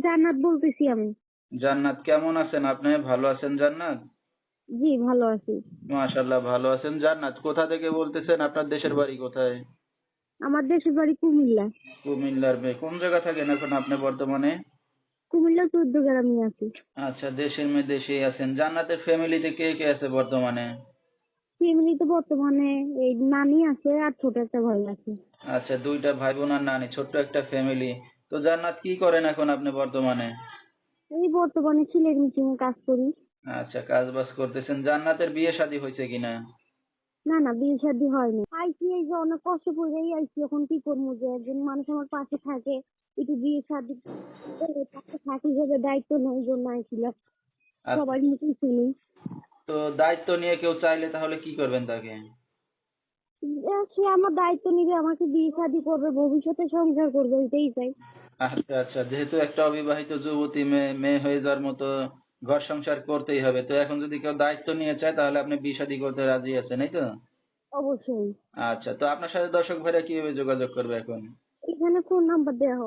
জান্নাত বলতেছি আমি। জান্নাত, কেমন আছেন আপনি? ভালো আছেন জান্নাত? জি, ভালো আছি। মাশাআল্লাহ, ভালো আছেন। জান্নাত, কোথা থেকে বলতেছেন? আপনার দেশের বাড়ি কোথায়? আমার দেশের বাড়ি কুমিল্লা। কুমিল্লার মেয়ে। কোন জায়গা থাকেন এখন আপনি বর্তমানে? কুমিল্লা ১৪ গ্রামে আছি। আচ্ছা, দেশের মেয়ে দেশেই আছেন। জান্নাতের ফ্যামিলিতে কে কে আছে বর্তমানে? ফ্যামিলিতে বর্তমানে এই নানি আছে আর ছোট একটা ভাই আছে। আচ্ছা, ২টা ভাই বোন আর নানি, ছোট্ট একটা ফ্যামিলি। তো জান্নাত, কি করেন এখন আপনি বর্তমানে? এই বর্তমানে সিলেট মেশিনে কাজ করি। আচ্ছা, কাজ বাজ করতেছেন। জান্নাতের বিয়ে শাদী হয়েছে কিনা? না না, বিয়ে শাদী হয়নি। আইসি এই যে অনেক কষ্ট করেই আইসি, এখন কি করবো যে একজন মানুষ আমার পাশে থাকে, একটু বিয়ে শাদী করে পাশে থাকি ভেবে দায়িত্ব নেই জন্য আইছিলাম। আচ্ছা, সবার মুখেই শুনি। তো দায়িত্ব নিয়ে কেউ চাইলে তাহলে কি করবেন তাকে? সে আমার দায়িত্ব নিবে, আমাকে বিয়ে শাদী করবে, ভবিষ্যতে সংসার করবে, এটাই চাই। আচ্ছা আচ্ছা, যেহেতু একটা অবিবাহিত যুবতী মেয়ে, মেয়ে হয়ে যাওয়ার মতো ঘর সংসার করতেই হবে। তো এখন যদি কেউ দায়িত্ব নিয়ে চায় তাহলে আপনি বিয়ে শাদী করতে রাজি আছেন, এই তো? অবশ্যই। আচ্ছা, তো আপনার সাথে দর্শক ভাইরা কিভাবে যোগাযোগ করবে এখন? এখানে ফোন নাম্বার দেওয়া হবে।